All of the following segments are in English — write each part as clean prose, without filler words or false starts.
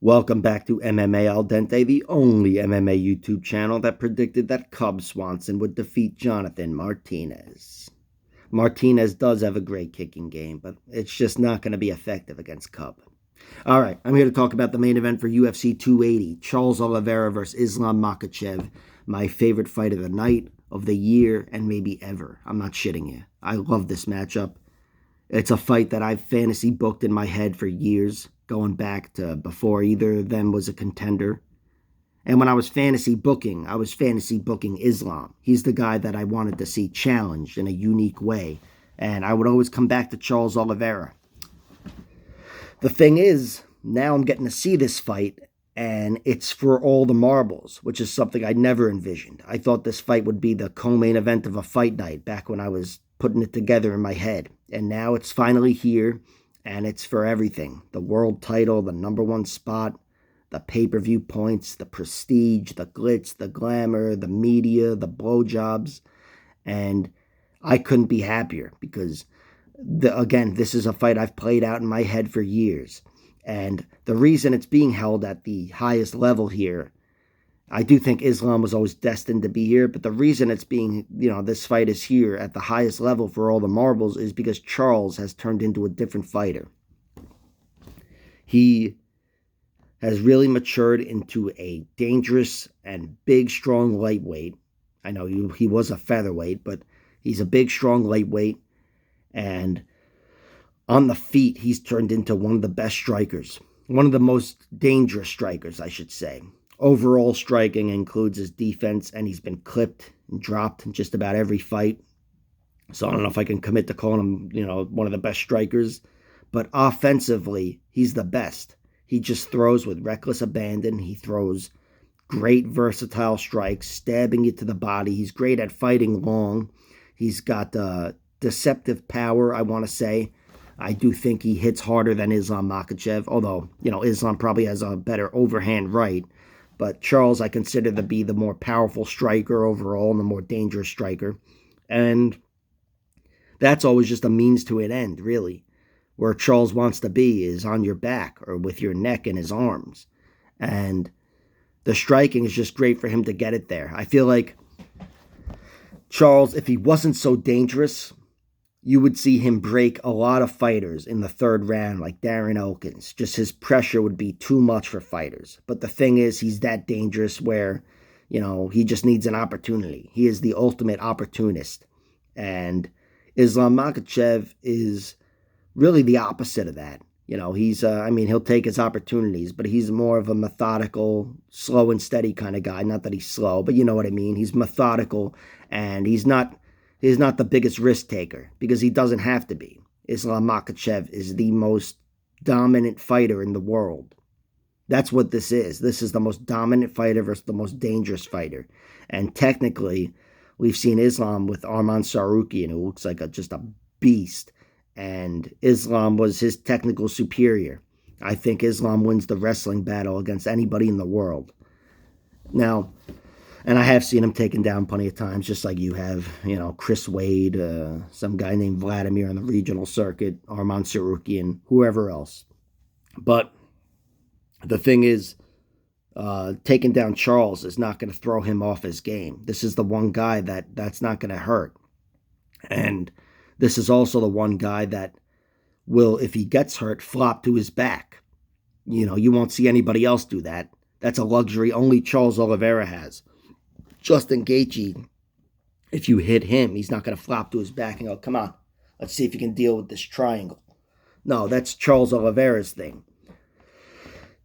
Welcome back to MMA Al Dente, the only MMA YouTube channel that predicted that Cub Swanson would defeat Jonathan Martinez. Martinez does have a great kicking game, but it's just not going to be effective against Cub. All right, I'm here to talk about the main event for UFC 280, Charles Oliveira versus Islam Makhachev, my favorite fight of the night, of the year, and maybe ever. I'm not shitting you. I love this matchup. It's a fight that I've fantasy booked in my head for years, going back to before either of them was a contender. And when I was fantasy booking Islam. He's the guy that I wanted to see challenged in a unique way. And I would always come back to Charles Oliveira. The thing is, now I'm getting to see this fight, and it's for all the marbles, which is something I never envisioned. I thought this fight would be the co-main event of a fight night back when I was putting it together in my head. And now it's finally here, and it's for everything. The world title, the number one spot, the pay-per-view points, the prestige, the glitz, the glamour, the media, the blowjobs. And I couldn't be happier because, again, this is a fight I've played out in my head for years. And the reason it's being held at the highest level here, I do think Islam was always destined to be here, but the reason it's being, this fight is here at the highest level for all the marbles is because Charles has turned into a different fighter. He has really matured into a dangerous and big, strong lightweight. I know he was a featherweight, but he's a big, strong lightweight. And on the feet, he's turned into one of the best strikers. One of the most dangerous strikers, I should say. Overall striking includes his defense, and he's been clipped and dropped in just about every fight. So I don't know if I can commit to calling him, one of the best strikers. But offensively, he's the best. He just throws with reckless abandon. He throws great versatile strikes, stabbing you to the body. He's great at fighting long. He's got deceptive power, I want to say. I do think he hits harder than Islam Makhachev, although, Islam probably has a better overhand right. But Charles, I consider to be the more powerful striker overall and the more dangerous striker. And that's always just a means to an end, really. Where Charles wants to be is on your back or with your neck in his arms. And the striking is just great for him to get it there. I feel like Charles, if he wasn't so dangerous, you would see him break a lot of fighters in the third round, like Darren Elkins. Just his pressure would be too much for fighters. But the thing is, he's that dangerous where, he just needs an opportunity. He is the ultimate opportunist. And Islam Makhachev is really the opposite of that. He'll take his opportunities, but he's more of a methodical, slow and steady kind of guy. Not that he's slow, but you know what I mean. He's methodical, and he's not the biggest risk taker because he doesn't have to be. Islam Makhachev is the most dominant fighter in the world. That's what this is. This is the most dominant fighter versus the most dangerous fighter. And technically, we've seen Islam with Arman Sarukian, who looks like just a beast. And Islam was his technical superior. I think Islam wins the wrestling battle against anybody in the world. Now, and I have seen him taken down plenty of times, just like you have, Chris Wade, some guy named Vladimir on the regional circuit, Arman Sarukian, whoever else. But the thing is, taking down Charles is not going to throw him off his game. This is the one guy that's not going to hurt. And this is also the one guy that will, if he gets hurt, flop to his back. You won't see anybody else do that. That's a luxury only Charles Oliveira has. Justin Gaethje, if you hit him, he's not going to flop to his back and go, come on, let's see if you can deal with this triangle. No, that's Charles Oliveira's thing.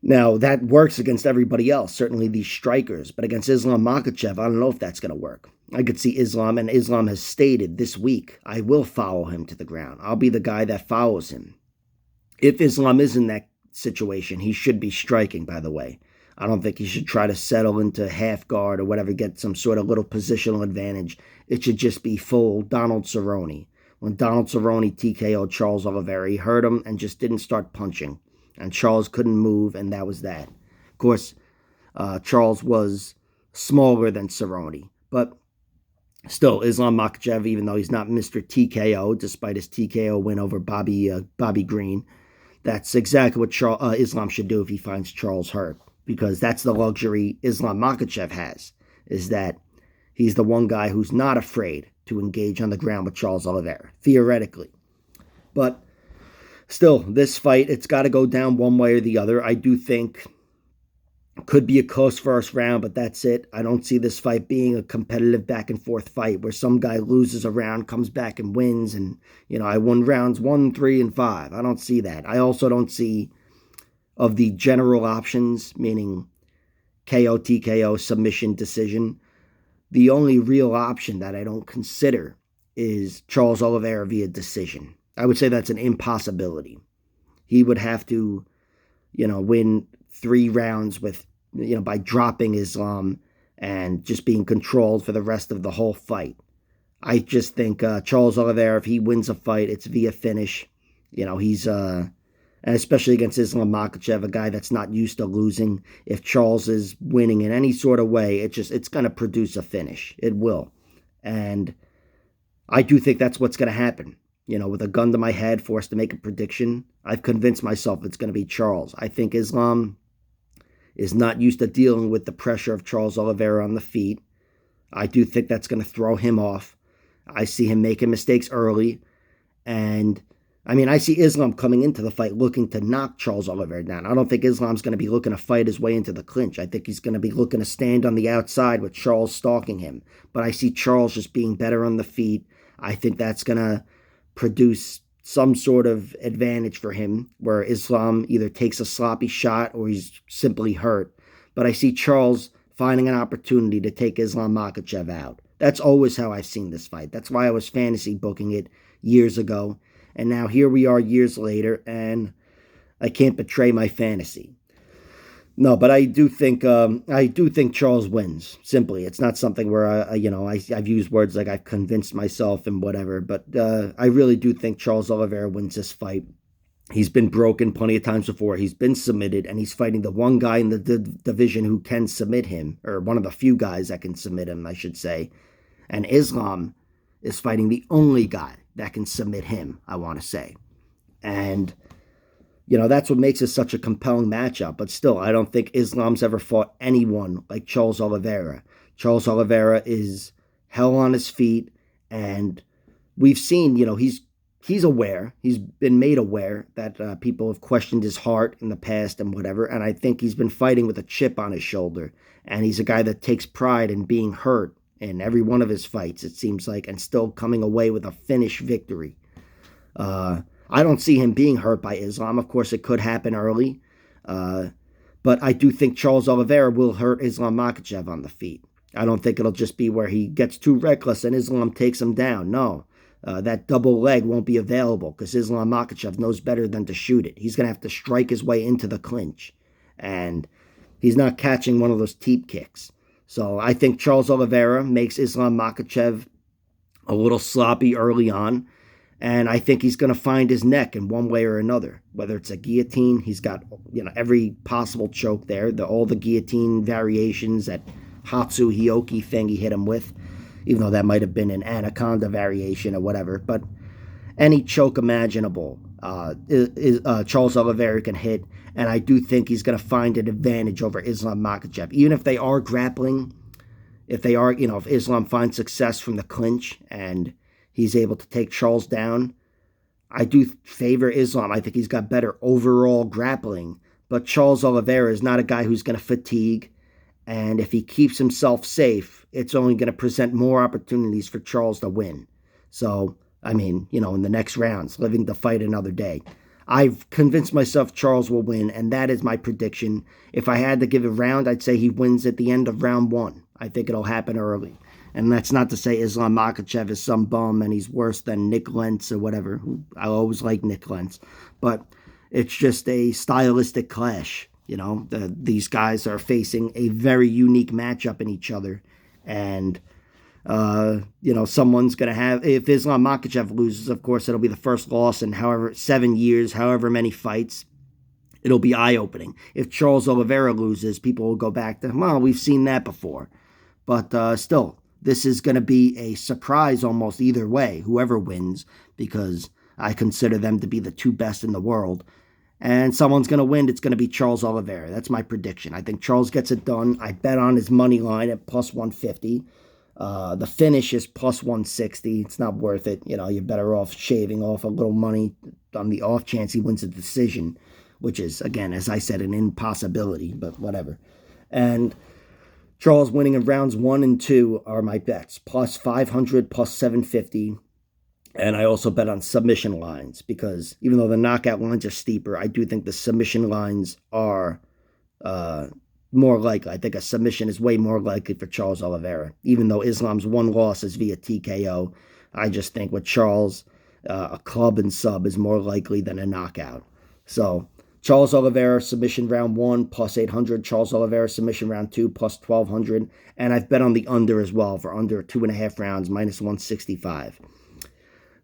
Now, that works against everybody else, certainly these strikers. But against Islam Makhachev, I don't know if that's going to work. I could see Islam, and Islam has stated this week, I will follow him to the ground. I'll be the guy that follows him. If Islam is in that situation, he should be striking, by the way. I don't think he should try to settle into half guard or whatever, get some sort of little positional advantage. It should just be full Donald Cerrone. When Donald Cerrone TKO'd Charles Oliveira, he hurt him and just didn't start punching. And Charles couldn't move, and that was that. Of course, Charles was smaller than Cerrone. But still, Islam Makhachev, even though he's not Mr. TKO, despite his TKO win over Bobby Green, That's exactly what Islam should do if he finds Charles hurt, because that's the luxury Islam Makhachev has, is that he's the one guy who's not afraid to engage on the ground with Charles Oliveira, theoretically. But still, this fight, it's got to go down one way or the other. I do think could be a close first round, but that's it. I don't see this fight being a competitive back and forth fight where some guy loses a round, comes back and wins, and I won rounds 1, 3, and 5. I don't see that. I also don't see, of the general options, meaning KO, TKO, submission, decision, the only real option that I don't consider is Charles Oliveira via decision. I would say that's an impossibility. He would have to, win 3 rounds with, by dropping Islam and just being controlled for the rest of the whole fight. I just think Charles Oliveira, if he wins a fight, it's via finish. He's and especially against Islam Makhachev, a guy that's not used to losing. If Charles is winning in any sort of way, it's going to produce a finish. It will. And I do think that's what's going to happen. With a gun to my head, forced to make a prediction, I've convinced myself it's going to be Charles. I think Islam is not used to dealing with the pressure of Charles Oliveira on the feet. I do think that's going to throw him off. I see him making mistakes early. And, I see Islam coming into the fight looking to knock Charles Oliveira down. I don't think Islam's going to be looking to fight his way into the clinch. I think he's going to be looking to stand on the outside with Charles stalking him. But I see Charles just being better on the feet. I think that's going to produce some sort of advantage for him where Islam either takes a sloppy shot or he's simply hurt. But I see Charles finding an opportunity to take Islam Makhachev out. That's always how I've seen this fight. That's why I was fantasy booking it years ago. And now here we are years later, and I can't betray my fantasy. No, but I do think Charles wins. Simply, it's not something where I've used words like I've convinced myself and whatever. But I really do think Charles Oliveira wins this fight. He's been broken plenty of times before. He's been submitted, and he's fighting the one guy in the division who can submit him, or one of the few guys that can submit him, I should say. And Islam is fighting the only guy that can submit him, I want to say. And that's what makes it such a compelling matchup. But still, I don't think Islam's ever fought anyone like Charles Oliveira. Charles Oliveira is hell on his feet, and we've seen, he's aware. He's been made aware that people have questioned his heart in the past and whatever, and I think he's been fighting with a chip on his shoulder, and he's a guy that takes pride in being hurt in every one of his fights, it seems like, and still coming away with a finish victory. I don't see him being hurt by Islam. Of course, it could happen early. But I do think Charles Oliveira will hurt Islam Makhachev on the feet. I don't think it'll just be where he gets too reckless and Islam takes him down. No, that double leg won't be available because Islam Makhachev knows better than to shoot it. He's going to have to strike his way into the clinch. And he's not catching one of those teep kicks. So I think Charles Oliveira makes Islam Makhachev a little sloppy early on. And I think he's going to find his neck in one way or another, whether it's a guillotine. He's got, every possible choke there, all the guillotine variations, that Hatsu Hioki thing he hit him with, even though that might have been an anaconda variation or whatever. But any choke imaginable, Charles Oliveira can hit. And I do think he's going to find an advantage over Islam Makhachev. Even if they are grappling, if Islam finds success from the clinch and he's able to take Charles down, I do favor Islam. I think he's got better overall grappling. But Charles Oliveira is not a guy who's going to fatigue. And if he keeps himself safe, it's only going to present more opportunities for Charles to win. So, in the next rounds, living to fight another day. I've convinced myself Charles will win, and that is my prediction. If I had to give a round, I'd say he wins at the end of round 1. I think it'll happen early. And that's not to say Islam Makhachev is some bum and he's worse than Nick Lentz or whatever. I always like Nick Lentz. But it's just a stylistic clash. These guys are facing a very unique matchup in each other. And, someone's going to have... If Islam Makhachev loses, of course, it'll be the first loss in 7 years, however many fights. It'll be eye-opening. If Charles Oliveira loses, people will go back to, well, we've seen that before. But still... This is going to be a surprise almost either way, whoever wins, because I consider them to be the two best in the world. and someone's going to win. It's going to be Charles Oliveira. That's my prediction. I think Charles gets it done. I bet on his money line at plus 150. The finish is plus 160. It's not worth it. You know, you're better off shaving off a little money on the off chance he wins a decision, which is, again, as I said, an impossibility, but whatever. And Charles winning in rounds 1 and 2 are my bets. Plus 500, plus 750. And I also bet on submission lines because even though the knockout lines are steeper, I do think the submission lines are more likely. I think a submission is way more likely for Charles Oliveira. Even though Islam's one loss is via TKO, I just think with Charles, a club and sub is more likely than a knockout. So Charles Oliveira submission round 1 plus 800. Charles Oliveira submission round 2 plus 1200. And I've bet on the under as well for under 2.5 rounds minus 165.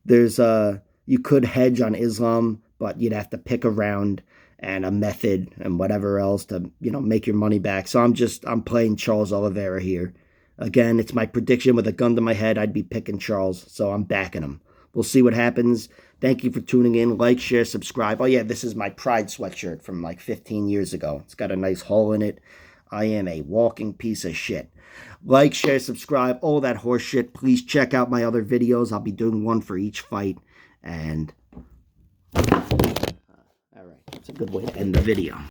There's you could hedge on Islam, but you'd have to pick a round and a method and whatever else to, you know, make your money back. So I'm playing Charles Oliveira here. Again, it's my prediction with a gun to my head. I'd be picking Charles, so I'm backing him. We'll see what happens. Thank you for tuning in. Like, share, subscribe. Oh yeah, this is my Pride sweatshirt from like 15 years ago. It's got a nice hole in it. I am a walking piece of shit. Like, share, subscribe, all that horse shit. Please check out my other videos. I'll be doing one for each fight. And all right, that's a good way to end the video.